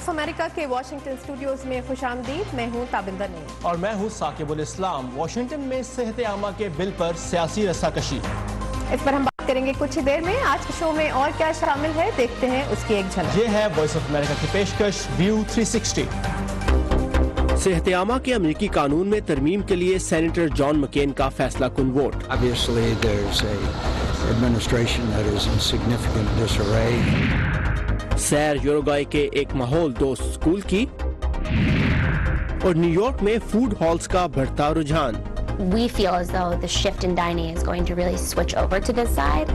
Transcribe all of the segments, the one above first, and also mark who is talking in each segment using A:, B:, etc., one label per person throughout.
A: Of America के Washington studios में खुशामदीद। मैं हूँ ताबिंदा नईम
B: और मैं हूँ साकिबुल इस्लाम। वाशिंगटन में सेहत आमा के बिल पर सियासी रस्साकशी,
A: इस पर हम बात करेंगे कुछ ही देर में। आज के शो में और क्या शामिल है, देखते हैं उसकी एक झलक।
B: ये है वॉइस ऑफ अमेरिका की पेशकश व्यू 360। सेहत आमा के अमेरिकी कानून में तरमीम के लिए सेनेटर जॉन मकेन का फैसला कुन vote.
C: Obviously, there's a administration that is in significant disarray.
B: सैर यूरोगाई के एक माहौल दोस्त स्कूल की और न्यूयॉर्क में फूड हॉल्स का बढ़ता रुझान।
D: We feel as though the shift in dining is going to really switch over to this side.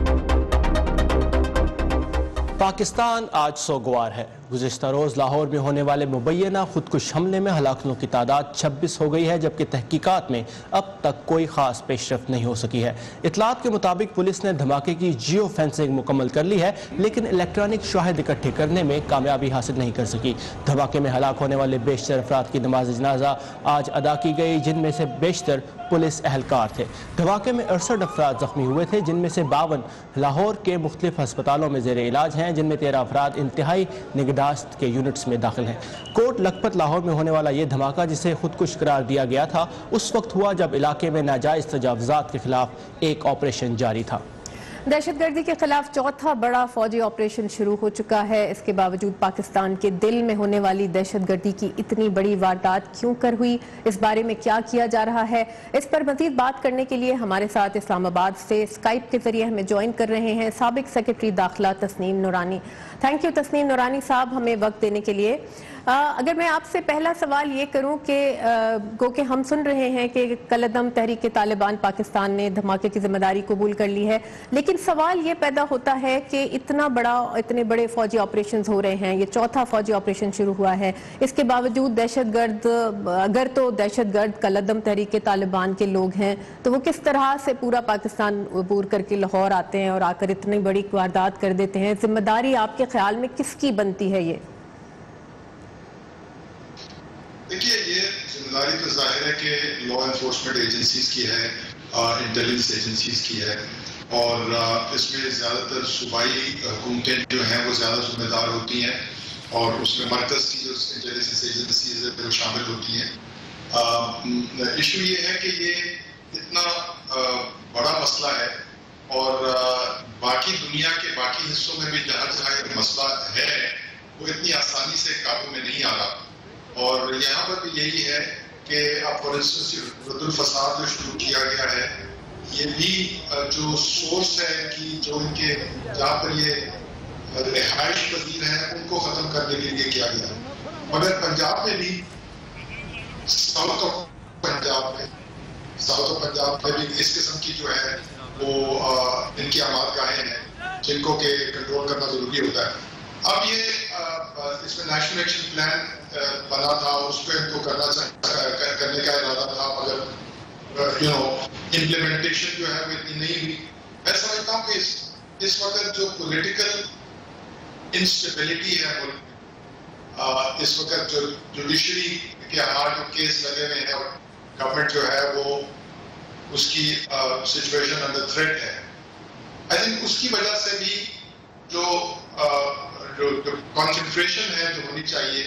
B: Pakistan आज सोगवार है। गुज़िश्ता रोज़ लाहौर में होने वाले मुबैना खुदकुश हमले में हलाकतों की तादाद 26 हो गई है, जबकि तहकीकात में अब तक कोई ख़ास पेशरफ नहीं हो सकी है। इतलात के मुताबिक पुलिस ने धमाके की जियो फेंसिंग मुकम्मल कर ली है, लेकिन इलेक्ट्रॉनिक शाहिद इकट्ठे करने में कामयाबी हासिल नहीं कर सकी। धमाके में हलाक होने वाले बेशतर अफराद की नमाज जनाजा आज अदा की गई, जिनमें से बेशतर पुलिस एहलकार थे। धमाके में 68 अफराद जख्मी हुए थे, जिनमें से 52 लाहौर के मुख्तलिफ अस्पतालों में ज़ेर इलाज हैं, जिनमें 13 अफराद इंतहाई निगहदाश्त के यूनिट्स में दाखिल हैं। कोट लखपत लाहौर में होने वाला ये धमाका, जिसे खुदकुश करार दिया गया था, उस वक्त हुआ जब इलाके में नाजायज़ तजावुज़ात के खिलाफ एक ऑपरेशन जारी था।
A: दहशतगर्दी के खिलाफ चौथा बड़ा फौजी ऑपरेशन शुरू हो चुका है। इसके बावजूद पाकिस्तान के दिल में होने वाली दहशतगर्दी की इतनी बड़ी वारदात क्यों कर हुई, इस बारे में क्या किया जा रहा है, इस पर मज़ीद बात करने के लिए हमारे साथ इस्लामाबाद से स्काइप के जरिए हमें ज्वाइन कर रहे हैं साबिक सेक्रेटरी दाखिला तस्नीम नूरानी। थैंक यू तस्नीम नूरानी साहब, हमें वक्त देने के लिए। अगर मैं आपसे पहला सवाल ये करूं कि गो कि हम सुन रहे हैं कि कलदम तहरीक तालिबान पाकिस्तान ने धमाके की जिम्मेदारी कबूल कर ली है, लेकिन सवाल ये पैदा होता है कि इतने बड़े फौजी ऑपरेशंस हो रहे हैं, ये चौथा फौजी ऑपरेशन शुरू हुआ है, इसके बावजूद दहशतगर्द कलदम तहरीक तालिबान के लोग हैं, तो वो किस तरह से पूरा पाकिस्तान अबूर करके लाहौर आते हैं और आकर इतनी बड़ी वारदात कर देते हैं? जिम्मेदारी आपके ख्याल में किसकी बनती है ये?
E: देखिए, ये जिम्मेदारी तो जाहिर है कि लॉ एनफोर्समेंट एजेंसीज की है, इंटेलिजेंस एजेंसीज की है, और इसमें ज़्यादातर सूबाई हुकूमतें जो हैं वो ज़्यादा जिम्मेदार होती हैं, और उसमें मरकज़ की जो इंटेलिजेंस एजेंसीज है वो शामिल होती हैं। इशू ये है कि ये इतना बड़ा मसला है, और बाकी दुनिया के बाकी हिस्सों में भी जहाँ जहाँ ये मसला है वो इतनी आसानी से काबू में नहीं आ रहा। और यहाँ पर भी यही है कि अब फॉर इंस्टेंस रद्दुल फसाद जो शुरू किया गया है, ये भी जो सोर्स है कि जो इनके जहाँ पर ये रिहाइश पजीर हैं उनको ख़त्म करने के लिए किया गया। मगर पंजाब में भी साउथ ऑफ पंजाब में भी इस किस्म की जो है वो इनकी आमाद गाहें हैं जिनको के कंट्रोल करना ज़रूरी होता है। अब ये इसमें नेशनल एक्शन प्लान बना था, उस पर इनको करने का इरादा था, मगर इम्प्लीमेंटेशन जो है वो इतनी नहीं हुई। मैं समझता हूँ कि इस वक्त जो पॉलिटिकल इंस्टेबिलिटी है मुल्क, इस वक्त जो जुडिशरी के हमारे जो केस लगे हुए हैं और गवर्नमेंट जो है वो उसकी सिचुएशन अंडर थ्रेट है, आई थिंक उसकी वजह से भी जो कंसंट्रेशन है जो होनी चाहिए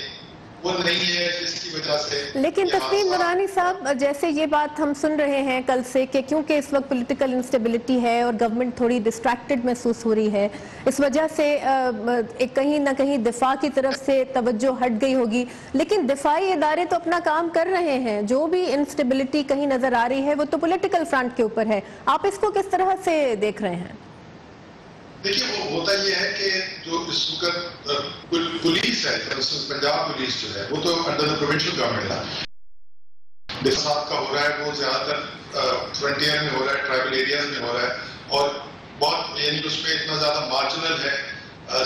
E: वो नहीं है, जिसकी वजह से।
A: लेकिन तस्नीम नूरानी साहब, जैसे ये बात हम सुन रहे हैं कल से कि क्योंकि इस वक्त पॉलिटिकल इंस्टेबिलिटी है और गवर्नमेंट थोड़ी डिस्ट्रैक्टेड महसूस हो रही है, इस वजह से एक कहीं ना कहीं दिफा की तरफ से तवज्जो हट गई होगी, लेकिन दिफाई इदारे तो अपना काम कर रहे हैं। जो भी इंस्टेबिलिटी कहीं नजर आ रही है वो तो पॉलिटिकल फ्रंट के ऊपर है। आप इसको किस तरह से देख रहे हैं?
E: देखिए, वो होता ये है कि जो इस वक्त पुलिस है, पंजाब पुलिस जो है वो तो अंडर द प्रोविंशियल गवर्नमेंट है। डिफसाद का हो रहा है वो ज्यादातर फ्रंटियर में हो रहा है, ट्राइबल एरियाज में हो रहा है, और बहुत यानी उसमें इतना ज्यादा मार्जिनल है।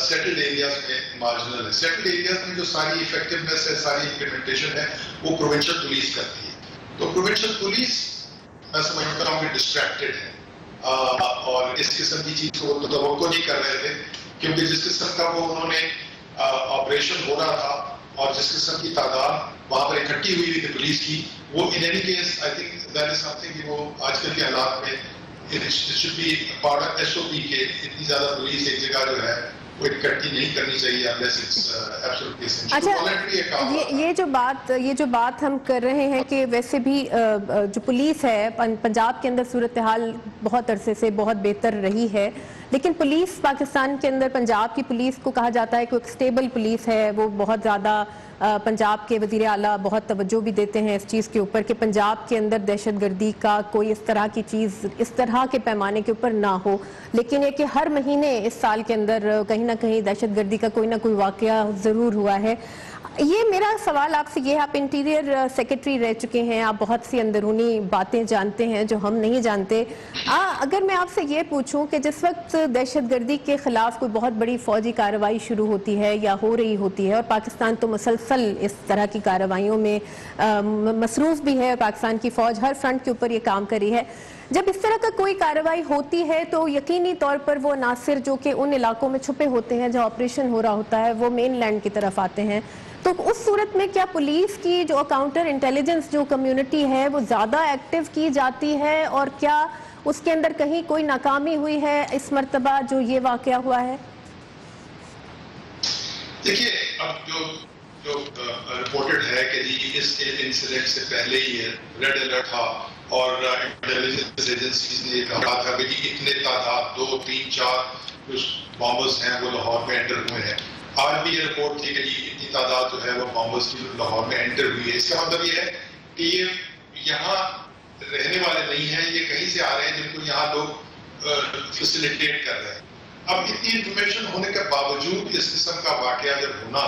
E: सेटल्ड एरियाज में मार्जिनल है। सेटल्ड एरियाज में जो सारी इफेक्टिवनेस है, सारी इम्प्लीमेंटेशन है, वो प्रोविंशियल पुलिस करती है। तो प्रोविंशियल पुलिस मैं समझता हूँ कि डिस्ट्रैक्टेड है, और इस किस्म की चीज को तो नहीं कर रहे थे, क्योंकि जिस किस्म का वो उन्होंने ऑपरेशन हो रहा था और जिस किस्म की तादाद वहां पर इकट्ठी हुई थी पुलिस की, वो in any case I think that is something कि वो आजकल के हालात में it should be part of SOP के इतनी ज्यादा पुलिस एक जगह जो है कोई कटती नहीं करनी चाहिए unless it's absolutely essential.
A: अच्छा,
E: Voluntary एक काम
A: ये जो बात हम कर रहे हैं कि वैसे भी जो पुलिस है पंजाब के अंदर सूरत हाल बहुत अरसे से बहुत बेहतर रही है, लेकिन पुलिस पाकिस्तान के अंदर पंजाब की पुलिस को कहा जाता है कि एक स्टेबल पुलिस है, वो बहुत ज़्यादा पंजाब के वज़ीर आला बहुत तवज्जो भी देते हैं इस चीज़ के ऊपर कि पंजाब के अंदर दहशतगर्दी का कोई इस तरह की चीज़ इस तरह के पैमाने के ऊपर ना हो, लेकिन ये कि हर महीने इस साल के अंदर कहीं ना कहीं दहशतगर्दी का कोई ना कोई वाक़या ज़रूर हुआ है। ये मेरा सवाल आपसे ये है, आप इंटीरियर सेक्रेटरी रह चुके हैं, आप बहुत सी अंदरूनी बातें जानते हैं जो हम नहीं जानते। अगर मैं आपसे ये पूछूं कि जिस वक्त दहशतगर्दी के ख़िलाफ़ कोई बहुत बड़ी फ़ौजी कार्रवाई शुरू होती है या हो रही होती है, और पाकिस्तान तो मुसलसल इस तरह की कार्रवाइयों में मसरूफ़ भी है और पाकिस्तान की फ़ौज हर फ्रंट के ऊपर ये काम कर रही है, जब इस तरह का कोई कार्रवाई होती है तो यकीनी तौर पर वो नासिर जो कि उन इलाकों में छुपे होते हैं जहाँ ऑपरेशन हो रहा होता है वो मेन लैंड की तरफ आते हैं, तो उस सूरत में क्या पुलिस की जो काउंटर इंटेलिजेंस जो कम्युनिटी है वो ज़्यादा एक्टिव की जाती है, और क्या उसके अंदर कहीं कोई नाकामी हुई है इस मर्तबा जो ये वाक़या हुआ है?
E: देखिए, अब जो रिपोर्टेड है कि जी इस इंसिडेंट से पहले ही रेड अलर्ट था और इंटेलिजेंस एजेंसीज ने कहा था कि जी इतने तादाद 2, 3, 4 बॉम्बर्स हैं वो लाहौर में एंटर हुए हैं। आज भी ये रिपोर्ट थी कि जी इतनी तादाद जो है वो बॉम्बर्स की लाहौर में एंटर हुई है। इसका मतलब ये है कि ये यहाँ रहने वाले नहीं हैं, ये कहीं से आ रहे हैं जिनको यहाँ लोग फैसिलिटेट कर रहे हैं। अब इतनी इंफॉर्मेशन होने के बावजूद इस किस्म का वाकया जब होना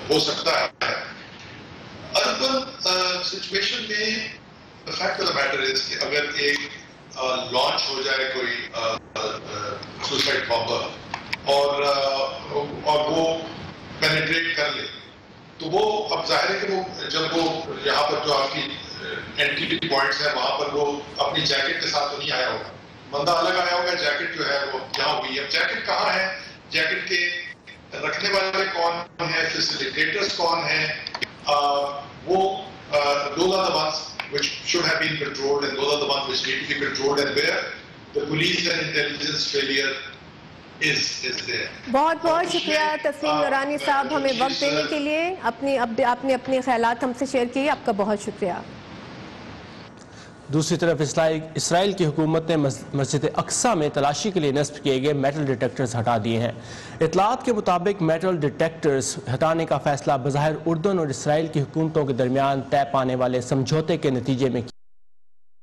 E: हो सकता है, अर्बन सिचुएशन में the fact of the matter is कि अगर एक लॉन्च हो जाए कोई सुसाइड बॉम्बर और वो पेनिट्रेट कर ले, तो वो अब जाहिर है कि वो जब वो यहाँ पर जो आपकी एंट्री पॉइंट्स है वहां पर वो अपनी जैकेट के साथ तो नहीं आया होगा, बंदा अलग आया होगा, जैकेट जो है वो यहाँ हुई है। जैकेट कहाँ है, जैकेट के रखने वाले कौन है, फैसिलिटेटर्स कौन है, वो those are the ones which should have been controlled and those are the ones which need to be controlled and where the police and intelligence failure is there.
A: बहुत बहुत शुक्रिया तस्लीम नूरानी साहब हमें वक्त देने के लिए, आपने अपने ख्यालात हमसे शेयर किए, आपका बहुत शुक्रिया।
B: दूसरी तरफ इसराइल की हुकूमत ने मस्जिद अक्सा में तलाशी के लिए नस्ब किए गए मेटल डिटेक्टर्स हटा दिए हैं। इतलात के मुताबिक मेटल डिटेक्टर्स हटाने का फैसला बज़ाहिर उर्दन और इसराइल की हुकूमतों के दरमियान तय पाने वाले समझौते के नतीजे में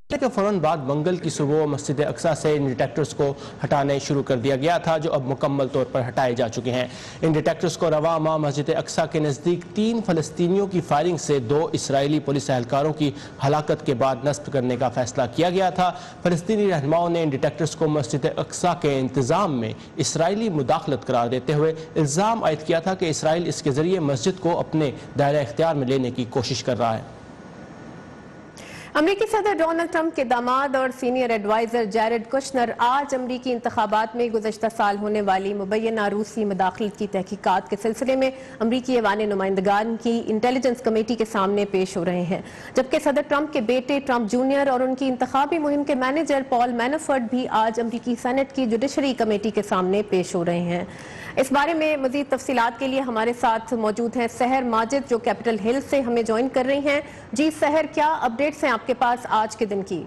B: के फौरन बाद मंगल की सुबह मस्जिद अक्सा से इन डिटेक्टर्स को हटाने शुरू कर दिया गया था, जो अब मुकम्मल तौर पर हटाए जा चुके हैं। इन डिटेक्टर्स को रवा माह मस्जिद अक्सा के नज़दीक 3 फ़लस्तीनियों की फायरिंग से 2 इसराइली पुलिस एहलकारों की हलाकत के बाद नस्ब करने का फैसला किया गया था। फ़लस्तीनी रहनुमाओं ने इन डिटेक्टर्स को मस्जिद अक्सा के इंतज़ाम में इसराइली मुदाखलत करार देते हुए इल्ज़ाम आयद किया था कि इसराइल इसके ज़रिए मस्जिद को अपने दायरा इख्तियार में लेने की कोशिश कर रहा है।
A: अमेरिकी सदर डोनाल्ड ट्रंप के दामाद और सीनियर एडवाइजर जैरेड कुशनर आज अमरीकी इंतखाबात में गुज़श्ता साल होने वाली मुबैना रूसी मुदाखलत की तहकीकात के सिलसिले में अमरीकी ऐवान नुमाइंदगान की इंटेलिजेंस कमेटी के सामने पेश हो रहे हैं, जबकि सदर ट्रंप के बेटे ट्रंप जूनियर और उनकी इंतखाबी मुहिम के मैनेजर पॉल मैनाफर्ट भी आज अमरीकी सेनेट की जुडिशरी कमेटी के सामने पेश हो रहे हैं। इस बारे में मजीद तफसीलात के लिए हमारे साथ मौजूद हैं सहर माजिद जो कैपिटल हिल से हमें ज्वाइन कर रही हैं। जी सहर, क्या अपडेट्स हैं आपके पास आज के दिन की?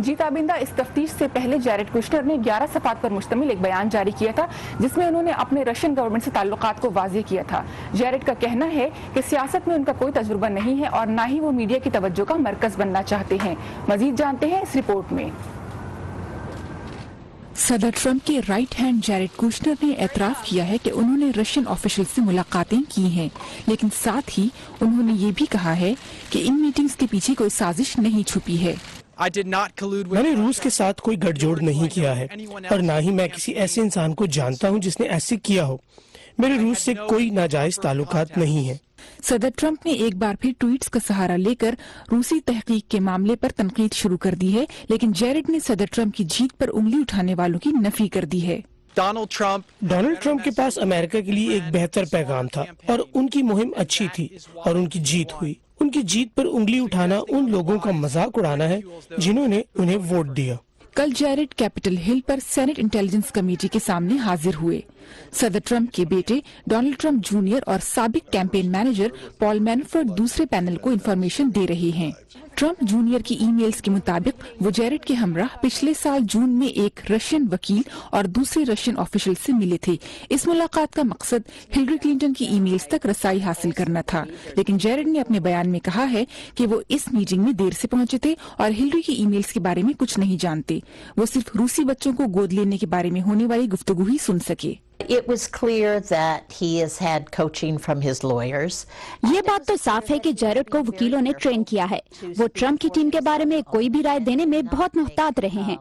F: जी ताबिंदा, इस तफ्तीश से पहले जैरेड कुशनर ने 11 सफ़ात पर मुश्तमिल एक बयान जारी किया था, जिसमें उन्होंने अपने रशियन गवर्नमेंट से ताल्लुकात को वाज़ेह किया था। जैरेड का कहना है कि सियासत में उनका कोई तजुर्बा नहीं है और ना ही वो मीडिया की तवज्जो का मरकज़ बनना चाहते हैं। मजीद जानते हैं इस रिपोर्ट में।
G: सदर ट्रंप के राइट हैंड जैरेड कुशनर ने एतराफ़ किया है कि उन्होंने रशियन ऑफिशियल से मुलाकातें की हैं, लेकिन साथ ही उन्होंने ये भी कहा है कि इन मीटिंग्स के पीछे कोई साजिश नहीं छुपी है।
H: मैंने रूस के साथ कोई गठजोड़ नहीं किया है और ना ही मैं किसी ऐसे इंसान को जानता हूं जिसने ऐसे किया हो। मेरे रूस से कोई नाजायज ताल्लुकात नहीं है।
G: सदर ट्रंप ने एक बार फिर ट्वीट्स का सहारा लेकर रूसी तहकीक के मामले पर तनकीद शुरू कर दी है, लेकिन जैरेड ने सदर ट्रंप की जीत पर उंगली उठाने वालों की नफी कर दी है।
H: डोनाल्ड ट्रंप के पास अमेरिका के लिए एक बेहतर पैगाम था और उनकी मुहिम अच्छी थी और उनकी जीत हुई। उनकी जीत पर उंगली उठाना उन लोगों का मजाक उड़ाना है जिन्होंने उन्हें वोट दिया।
G: कल जैरेड कैपिटल हिल पर सेनेट इंटेलिजेंस कमेटी के सामने हाजिर हुए। सदर ट्रंप के बेटे डोनाल्ड ट्रंप जूनियर और साबिक कैंपेन मैनेजर पॉल मैनाफोर्ट दूसरे पैनल को इंफॉर्मेशन दे रहे हैं। ट्रंप जूनियर की ईमेल्स के मुताबिक वो जैरेड के हमराह पिछले साल जून में एक रशियन वकील और दूसरे रशियन ऑफिशियल से मिले थे। इस मुलाकात का मकसद हिलरी क्लिंटन की ईमेल्स तक रसाई हासिल करना था, लेकिन जैरेड ने अपने बयान में कहा है कि वो इस मीटिंग में देर से पहुंचे थे और हिलरी की ईमेल्स के बारे में कुछ नहीं जानते। वो सिर्फ रूसी बच्चों को गोद लेने के बारे में होने वाली गुफ्तगू ही सुन सके।
I: It was clear that he has had coaching from his lawyers.
J: ये बात तो साफ है कि जैरेड को वकीलों ने ट्रेन किया है। वो ट्रंप की टीम के बारे में कोई भी राय देने में बहुत मुहतात रहे हैं।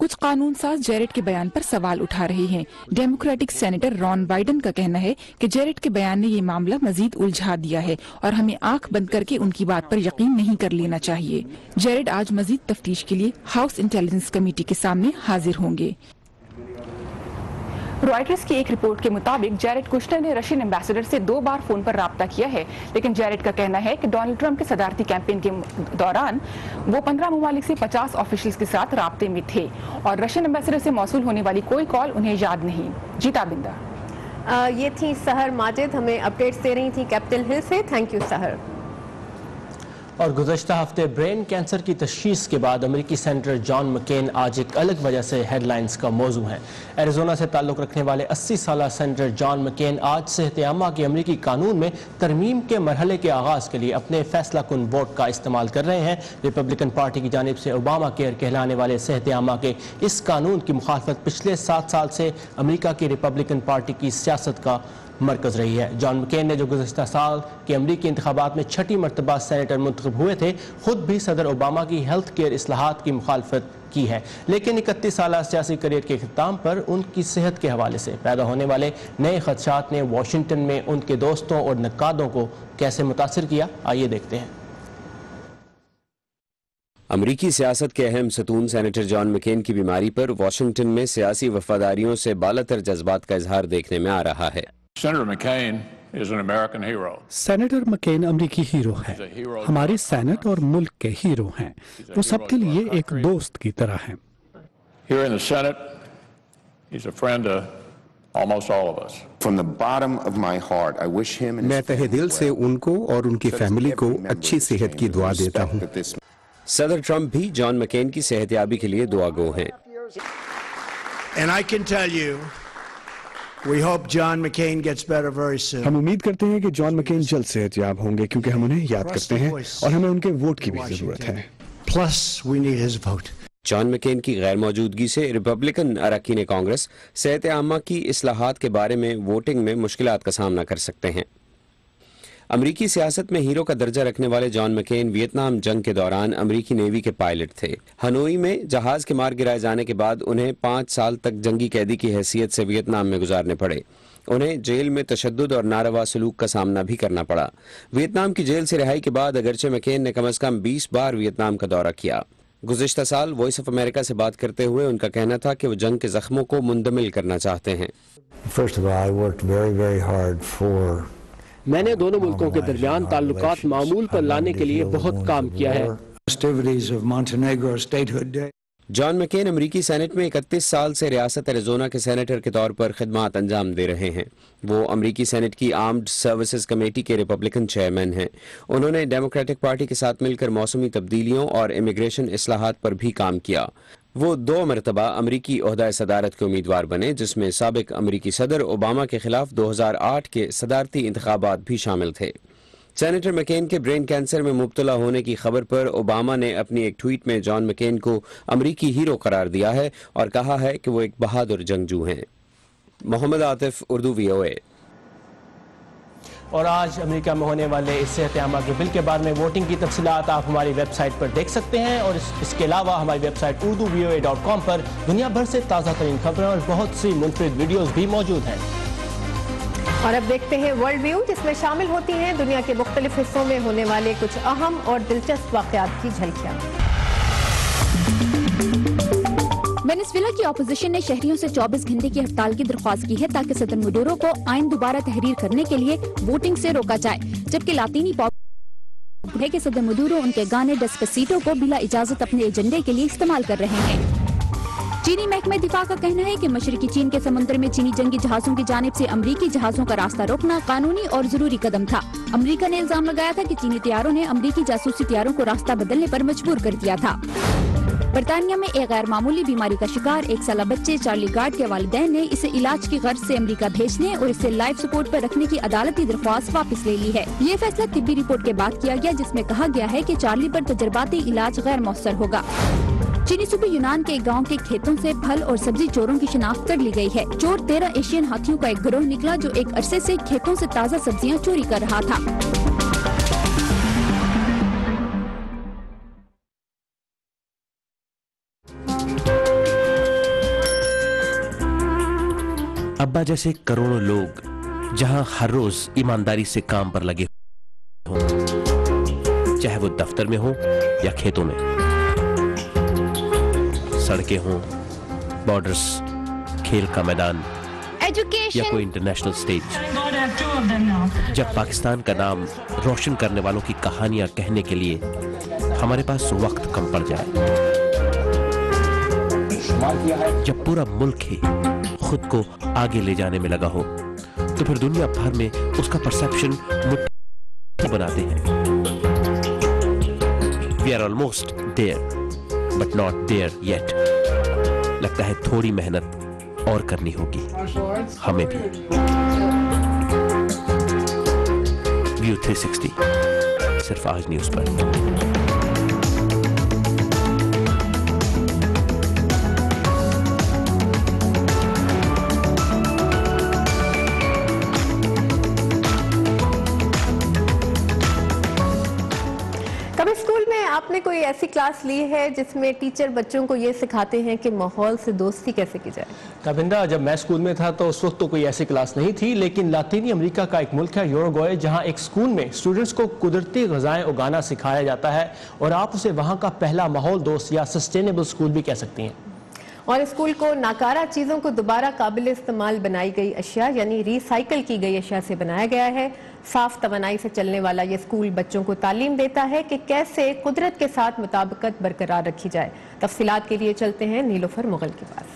G: कुछ कानून साज जैरेड के बयान पर सवाल उठा रहे हैं। डेमोक्रेटिक सेनेटर रॉन बाइडन का कहना है कि जैरेड के बयान ने ये मामला मजीद उलझा दिया है और हमें आंख बंद करके उनकी बात पर यकीन नहीं कर लेना चाहिए। जैरेड आज मजीद तफ्तीश के लिए हाउस इंटेलिजेंस कमेटी के सामने हाजिर होंगे।
F: रॉयटर्स की एक रिपोर्ट के मुताबिक जैरेड कुश्नर ने रशियन एम्बेसडर से 2 बार फोन पर राब्ता किया है, लेकिन जैरेड का कहना है कि डोनाल्ड ट्रंप के सदारती कैंपेन के दौरान वो 15 ममालिक से 50 ऑफिशियल्स के साथ राब्ते में थे और रशियन एम्बेसडर से मौसूल होने वाली कोई कॉल उन्हें याद नहीं। जीता बिंदा।
A: ये थी सहर माजिद, हमें अपडेट्स दे रही थी कैपिटल हिल से। थैंक यू सहर।
B: और गुज़श्ता हफ्ते ब्रेन कैंसर की तशखीस के बाद अमेरिकी सेनेटर जॉन मकेन आज एक अलग वजह से हेडलाइंस का मौजू हैं। एरिज़ोना से ताल्लुक़ रखने वाले 80 साला सेनेटर जॉन मकेन आज सेहत आमा के अमेरिकी कानून में तरमीम के मरहले के आगाज़ के लिए अपने फैसला कुन वोट का इस्तेमाल कर रहे हैं। रिपब्लिकन पार्टी की जानिब से ओबामा केयर कहलाने वाले सेहत आमा के इस कानून की मुखालफत पिछले 7 साल से अमेरिका की रिपब्लिकन पार्टी की सियासत का मरकज रही है। जॉन मकेन ने जो गुज़श्ता साल के अमरीकी इंतखाबात में 6ठी मरतबा सेनेटर मुंतखब हुए थे, खुद भी सदर ओबामा की हेल्थ केयर इस्लाहात की मुखालफत की है, लेकिन 31 साल सियासी करियर के इख्तिताम पर उनकी सेहत के हवाले से पैदा होने वाले नए खदशात ने वाशिंगटन में उनके दोस्तों और नक्कादों को कैसे मुतासिर किया, आइए देखते हैं।
K: अमरीकी सियासत के अहम सतून सेनेटर जॉन मकेन की बीमारी पर वाशिंगटन में सियासी वफादारियों से बालातर जज्बात का इजहार देखने में आ रहा है।
L: सेनेटर मकेन अमरीकी हीरो है, हमारे सेनेट और मुल्क के हीरो हैं। वो सबके लिए एक दोस्त की तरह हैं।
M: मैं तहे दिल से उनको और उनकी फैमिली को अच्छी सेहत की दुआ देता हूँ।
K: सदर ट्रंप भी जॉन मकेन की सेहतयाबी के लिए दुआगो हैं।
L: हम उम्मीद करते हैं कि जॉन मकेन जल्द सेहतयाब होंगे, क्योंकि हम उन्हें याद करते हैं और हमें उनके वोट की भी जरूरत है।
K: जॉन मकेन की गैर मौजूदगी से रिपब्लिकन अरकान कांग्रेस सेहत आमा की इस्लाहात के बारे में वोटिंग में मुश्किलात का सामना कर सकते हैं। अमरीकी सियासत में हीरो का दर्जा रखने वाले जॉन मकेन वियतनाम जंग के दौरान अमरीकी नेवी के पायलट थे। हनोई में जहाज के मार गिराए जाने के बाद उन्हें 5 साल तक जंगी कैदी की हैसियत से वियतनाम में गुजारने पड़े। उन्हें जेल में तशद्दुद और नारवा सलूक का सामना भी करना पड़ा। वियतनाम की जेल से रिहाई के बाद अगरचे मकेन ने कम अज कम 20 बार वियतनाम का दौरा किया। गुज़िश्ता साल वॉइस ऑफ अमेरिका से बात करते हुए उनका कहना था कि वो जंग के जख्मों को मुंदमिल करना चाहते हैं।
N: मैंने दोनों मुल्कों के दरमियान ताल्लुकात मामूल पर लाने के लिए बहुत काम किया है।
K: जॉन मकेन अमरीकी सेनेट में 31 साल से रियासत एरिज़ोना के सेनेटर के तौर पर खिदमात अंजाम दे रहे हैं। वो अमरीकी सेनेट की आर्म्ड सर्विसेज कमेटी के रिपब्लिकन चेयरमैन हैं। उन्होंने डेमोक्रेटिक पार्टी के साथ मिलकर मौसमी तब्दीलियों और इमिग्रेशन इस्लाहात पर भी काम किया। वो 2 मरतबा अमरीकी ओहदा सदारत के उम्मीदवार बने, जिसमें साबिक अमरीकी सदर ओबामा के खिलाफ 2008 के सदारती इंतखाबात भी शामिल थे। सेनेटर मकेन के ब्रेन कैंसर में मुब्तला होने की खबर पर ओबामा ने अपनी एक ट्वीट में जॉन मकेन को अमरीकी हीरो करार दिया है और कहा है कि वो एक बहादुर जंगजू हैं। मोहम्मद आतिफ, उर्दू VOA।
B: और आज अमेरिका में होने वाले इस सेहत आमा के बिल के बारे में वोटिंग की तफसीलात आप हमारी वेबसाइट पर देख सकते हैं और इसके अलावा हमारी वेबसाइट urduvoa.com पर दुनिया भर से ताज़ा तरीन खबरें और बहुत सी मुनफरिद वीडियोस भी मौजूद हैं।
A: और अब देखते हैं वर्ल्ड व्यू, जिसमें शामिल होती हैं दुनिया के मुख्तलिफ हिस्सों में होने वाले कुछ अहम और दिलचस्प वाक़यात की झलकियाँ।
J: वेनेजुएला की अपोजिशन ने शहरियों से 24 घंटे की हड़ताल की दरख्वास्त की है ताकि सदर मडूरो को आइन दोबारा तहरीर करने के लिए वोटिंग से रोका जाए, जबकि लातीनी पॉप है कि सदर मडूरो उनके गाने डेस्पेसिटो को बिला इजाजत अपने एजेंडे के लिए इस्तेमाल कर रहे हैं। चीनी महकमा दिफा का कहना है कि मशरकी चीन के समुद्र में चीनी जंगी जहाजों की जानिब से अमरीकी जहाजों का रास्ता रोकना कानूनी और जरूरी कदम था। अमरीका ने इल्जाम लगाया था कि चीनी तैयारों ने अमरीकी जासूसी तैयारों को रास्ता बदलने पर मजबूर कर दिया था। बरतानिया में एक गैर मामूली बीमारी का शिकार 1 साल बच्चे चार्ली गार्ड के वालिदैन ने इसे इलाज की गर्ज से अमेरिका भेजने और इसे लाइफ सपोर्ट पर रखने की अदालती दरख्वास्त वापस ले ली है। ये फैसला तिब्बी रिपोर्ट के बाद किया गया, जिसमें कहा गया है कि चार्ली पर तजर्बाती इलाज गैर मौसर होगा। चीनी सूबे यूनान के एक गांव के खेतों से फल और सब्जी चोरों की शिनाख्त कर ली गई है। चोर 13 एशियन हाथियों का एक गिरोह निकला जो एक अरसे से खेतों से ताज़ा सब्जियां चोरी कर रहा था।
O: अब्बा जैसे करोड़ों लोग जहां हर रोज ईमानदारी से काम पर लगे हों, चाहे वो दफ्तर में हो या खेतों में, सड़कें हों, बॉर्डर्स, खेल का मैदान या कोई इंटरनेशनल स्टेज, जब पाकिस्तान का नाम रोशन करने वालों की कहानियां कहने के लिए हमारे पास वक्त कम पड़ जाए, जब पूरा मुल्क ही खुद को आगे ले जाने में लगा हो, तो फिर दुनिया भर में उसका परसेप्शन मुट्ठी बनाते हैं। We are almost there, but not there yet. लगता है थोड़ी मेहनत और करनी होगी हमें भी। व्यू 360 सिर्फ आज न्यूज पर।
A: कभी स्कूल में आपने कोई ऐसी क्लास ली है जिसमें टीचर बच्चों को ये सिखाते हैं कि माहौल से दोस्ती कैसे की जाए?
B: तबिंदा, जब मैं स्कूल में था तो उस वक्त तो कोई ऐसी क्लास नहीं थी, लेकिन लातीनी अमेरिका का एक मुल्क है यूरुग्वे, जहां एक स्कूल में स्टूडेंट्स को कुदरती ग़िज़ाएं उगाना सिखाया जाता है और आप उसे वहां का पहला माहौल दोस्त या सस्टेनेबल स्कूल भी कह सकती हैं।
A: और स्कूल को नाकारा चीज़ों को दोबारा काबिल इस्तेमाल बनाई गई अशिया यानी रिसाइकिल की गई अशिया से बनाया गया है। साफ तवानाई से चलने वाला ये स्कूल बच्चों को तालीम देता है कि कैसे कुदरत के साथ मुताबिकत बरकरार रखी जाए। तफसीलात के लिए चलते हैं नीलोफर मुगल के पास।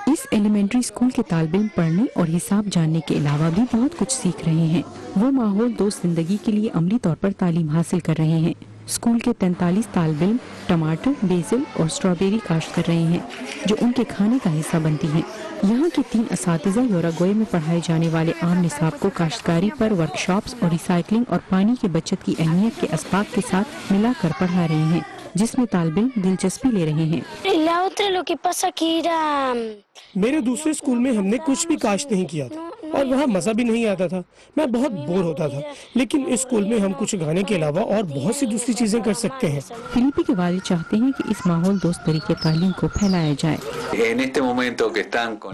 G: इस एलिमेंट्री स्कूल के तालिब पढ़ने और हिसाब जानने के अलावा भी बहुत कुछ सीख रहे हैं। वो माहौल दोस्त जिंदगी के लिए अमली तौर पर तालीम हासिल कर रहे हैं। स्कूल के 43 तालिब टमाटर, बेसिल और स्ट्रॉबेरी काश्त कर रहे हैं जो उनके खाने का हिस्सा बनती हैं। यहाँ के 3 असातिज़ा यूरुग्वे में पढ़ाए जाने वाले आम निसाब को काश्तकारी पर वर्कशॉप्स और रिसाइकलिंग और पानी की बचत की अहमियत के असबाब के साथ मिलाकर पढ़ा रहे हैं, जिसमें तालिब दिलचस्पी ले रहे हैं।
H: मेरे दूसरे स्कूल में हमने कुछ भी काश्त नहीं किया था और वहाँ मजा भी नहीं आता था। मैं बहुत बोर होता था, लेकिन इस स्कूल में हम कुछ गाने के अलावा और बहुत सी दूसरी चीजें कर सकते हैं।
G: फिलिपी के वालिद चाहते हैं कि इस माहौल दोस्त तरीके तालीम को फैलाया जाए।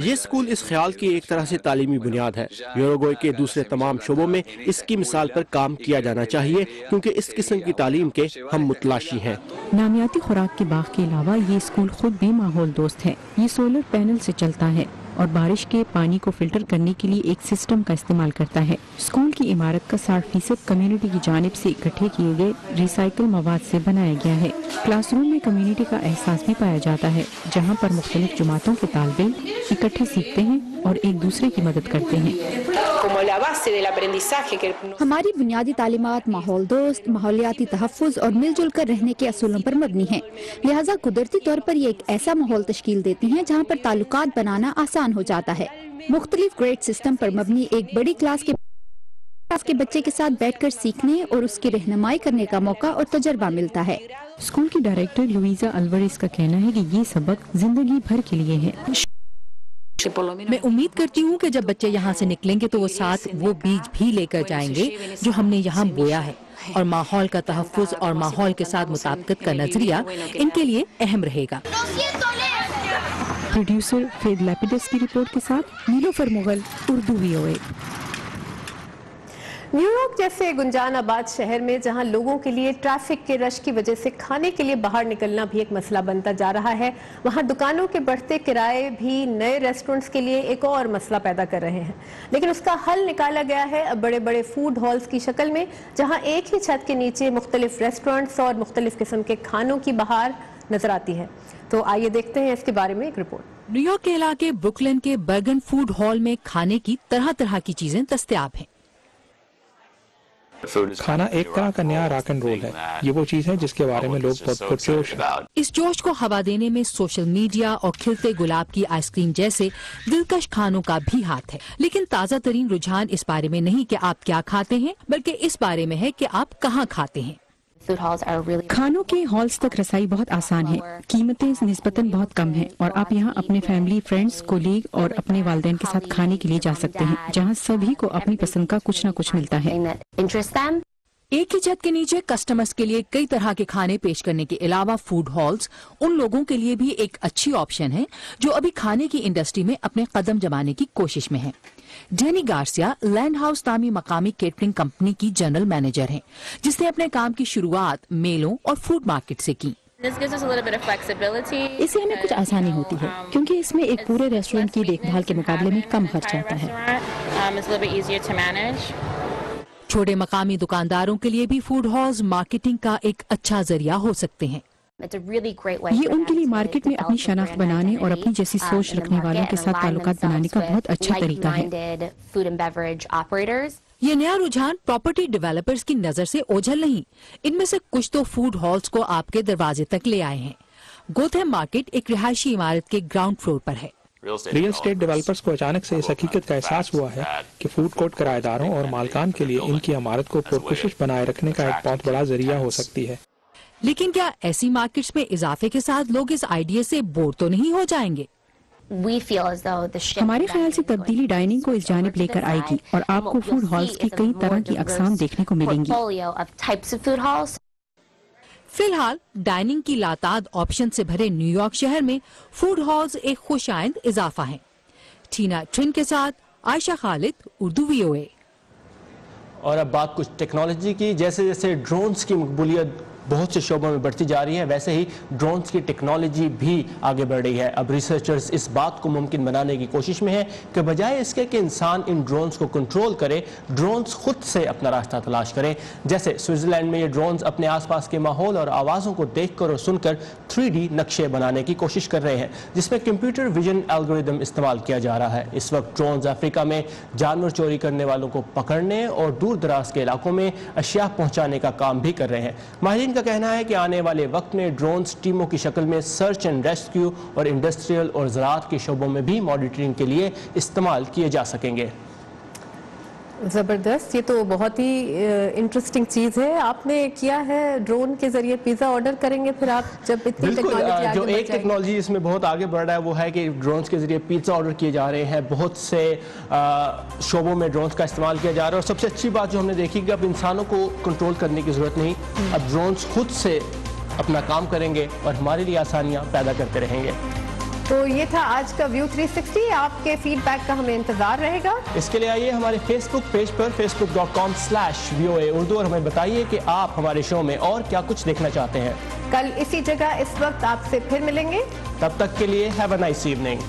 N: ये स्कूल इस ख्याल की एक तरह से तालीमी बुनियाद है। यूरुग्वे के दूसरे तमाम शोबों में इसकी मिसाल पर काम किया जाना चाहिए, क्योंकि इस किस्म की तालीम के हम मुतलाशी हैं।
G: नामियाती खुराक के बाग के अलावा ये स्कूल खुद भी माहौल दोस्त है। ये सोलर पैनल से चलता है और बारिश के पानी को फिल्टर करने के लिए एक सिस्टम का इस्तेमाल करता है। स्कूल की इमारत का 60% कम्युनिटी की जानिब से इकट्ठे किए गए रिसाइकल मवाद से बनाया गया है। क्लासरूम में कम्युनिटी का एहसास भी पाया जाता है, जहाँ पर मुख्तलिफ जमातों के तालिब इकट्ठे सीखते हैं और एक दूसरे की मदद करते हैं।
J: हमारी बुनियादी तालीमात माहौल दोस्त, माहौलियाती तहफ़्फ़ुज़ और मिलजुल कर रहने के असूलों पर मबनी है। लिहाजा कुदरती तौर पर ये एक ऐसा माहौल तश्कील देती हैं जहाँ पर ताल्लुकात बनाना आसान हो जाता है। मुख्तलिफ ग्रेड सिस्टम पर मबनी एक बड़ी क्लास के बच्चे के साथ बैठकर सीखने और उसकी रहनुमाई करने का मौका और तजर्बा मिलता है।
G: स्कूल की डायरेक्टर लुइजा अल्वारेस का कहना है कि ये सबक जिंदगी भर के लिए है।
P: मैं उम्मीद करती हूँ कि जब बच्चे यहाँ से निकलेंगे तो वो साथ वो बीज भी लेकर जाएंगे जो हमने यहाँ बोया है, और माहौल का तहफ़्फ़ुज़ और माहौल के साथ मुताबिकत का नजरिया इनके लिए अहम रहेगा।
G: प्रोड्यूसर फेद लैपिडस की रिपोर्ट के साथ नीलोफर मुगल, उर्दू VOA।
A: न्यूयॉर्क जैसे गुंजान आबाद शहर में जहां लोगों के लिए ट्रैफिक के रश की वजह से खाने के लिए बाहर निकलना भी एक मसला बनता जा रहा है, वहां दुकानों के बढ़ते किराए भी नए रेस्टोरेंट्स के लिए एक और मसला पैदा कर रहे हैं। लेकिन उसका हल निकाला गया है अब बड़े बड़े फूड हॉल्स की शक्ल में, जहां एक ही छत के नीचे मुख्तलिफ रेस्टोरेंट्स और मुख्तलिफ किस्म के खानों की बहार नजर आती है। तो आइए देखते हैं इसके बारे में एक रिपोर्ट।
P: न्यूयॉर्क के इलाके ब्रुकलिन के बर्गन फूड हॉल में खाने की तरह तरह की चीजें दस्तयाब हैं।
Q: खाना एक तरह का नया रॉक एंड रोल है। ये वो चीज है जिसके बारे में लोग बहुत पुरजोश हैं।
P: इस जोश को हवा देने में सोशल मीडिया और खिलते गुलाब की आइसक्रीम जैसे दिलकश खानों का भी हाथ है। लेकिन ताजा तरीन रुझान इस बारे में नहीं कि आप क्या खाते हैं, बल्कि इस बारे में है कि आप कहाँ खाते हैं।
R: खानों के हॉल्स तक रसाई बहुत आसान है, कीमतें निस्बतन बहुत कम हैं और आप यहाँ अपने फैमिली, फ्रेंड्स, कोलीग और अपने वालिदैन के साथ खाने के लिए जा सकते हैं, जहाँ सभी को अपनी पसंद का कुछ न कुछ मिलता है।
P: एक ही छत के नीचे कस्टमर्स के लिए कई तरह के खाने पेश करने के अलावा फूड हॉल्स उन लोगों के लिए भी एक अच्छी ऑप्शन है जो अभी खाने की इंडस्ट्री में अपने कदम जमाने की कोशिश में है। जेनी गार्सिया लैंड हाउस नामी मकामी केटरिंग कंपनी की जनरल मैनेजर हैं, जिसने अपने काम की शुरुआत मेलों और फूड मार्केट से की।
R: इससे हमें कुछ आसानी होती है क्योंकि इसमें एक पूरे रेस्टोरेंट की देखभाल के मुकाबले में कम खर्च आता है।
P: छोटे मकामी दुकानदारों के लिए भी फूड हॉल्स मार्केटिंग का एक अच्छा जरिया हो सकते हैं।
R: ये उनके लिए मार्केट में अपनी शनाख्त बनाने और अपनी जैसी सोच रखने वालों के साथ ताल्लुकात बनाने का बहुत अच्छा तरीका है।
P: ये नया रुझान प्रॉपर्टी डेवलपर्स की नजर से ओझल नहीं, इनमें से कुछ तो फूड हॉल्स को आपके दरवाजे तक ले आए हैं। गोथेम मार्केट एक रिहायशी इमारत के ग्राउंड फ्लोर पर है।
Q: रियल एस्टेट डेवलपर्स को अचानक से इस हकीकत का एहसास हुआ है कि फूड कोर्ट किराएदारों और मालकान के लिए इनकी इमारत को पुरकशिश बनाए रखने का एक बहुत बड़ा जरिया हो सकती है।
P: लेकिन क्या ऐसी मार्केट्स में इजाफे के साथ लोग इस आइडिया से बोर तो नहीं हो जाएंगे?
R: हमारे ख्याल से तब्दीली डाइनिंग को इस जानिब लेकर आएगी और आपको फूड हॉल्स की कई तरह की अक़साम देखने को मिलेंगी।
P: फिलहाल डाइनिंग की लाताद ऑप्शन से भरे न्यूयॉर्क शहर में फूड हॉल्स एक खुशाइंद इजाफा हैं। टीना ट्रिन के साथ आयशा खालिद, उर्दू VOA।
B: और अब बात कुछ टेक्नोलॉजी की। जैसे जैसे ड्रोन्स की मकबूलियत बहुत से शोबों में बढ़ती जा रही है, वैसे ही ड्रोन्स की टेक्नोलॉजी भी आगे बढ़ रही है। अब रिसर्चर्स इस बात को मुमकिन बनाने की कोशिश में है कि बजाय इसके कि इंसान इन ड्रोन्स को कंट्रोल करे, ड्रोन्स खुद से अपना रास्ता तलाश करें। जैसे स्विट्जरलैंड में ये ड्रोन्स अपने आसपास के माहौल और आवाज़ों को देखकर और सुनकर 3D नक्शे बनाने की कोशिश कर रहे हैं, जिसमें कंप्यूटर विजन एल्गोरिदम इस्तेमाल किया जा रहा है। इस वक्त ड्रोन्स अफ्रीका में जानवर चोरी करने वालों को पकड़ने और दूर दराज के इलाकों में अशिया पहुँचाने का काम भी कर रहे हैं। माहिरीन का कहना है कि आने वाले वक्त में ड्रोन्स टीमों की शक्ल में सर्च एंड रेस्क्यू और इंडस्ट्रियल और ज़राअत के शोबों में भी मॉनिटरिंग के लिए इस्तेमाल किए जा सकेंगे।
A: ज़बरदस्त, ये तो बहुत ही इंटरेस्टिंग चीज़ है। आपने किया है ड्रोन के जरिए पिज़्ज़ा ऑर्डर करेंगे फिर आप जब इतनी टेक्नोलॉजी
B: जो एक टेक्नोलॉजी इसमें बहुत आगे बढ़ रहा है वो है कि ड्रोन्स के जरिए पिज़्ज़ा ऑर्डर किए जा रहे हैं। बहुत से शोबों में ड्रोन्स का इस्तेमाल किया जा रहा है और सबसे अच्छी बात जो हमने देखी कि अब इंसानों को कंट्रोल करने की ज़रूरत नहीं, अब ड्रोन्स खुद से अपना काम करेंगे और हमारे लिए आसानियाँ पैदा करते रहेंगे।
A: तो ये था आज का व्यू 360। आपके फीडबैक का हमें इंतजार रहेगा।
B: इसके लिए आइए हमारे फेसबुक पेज पर facebook.com/VOA उर्दू और हमें बताइए कि आप हमारे शो में और क्या कुछ देखना चाहते हैं।
A: कल इसी जगह इस वक्त आपसे फिर मिलेंगे।
B: तब तक के लिए हैव अ नाइस इवनिंग।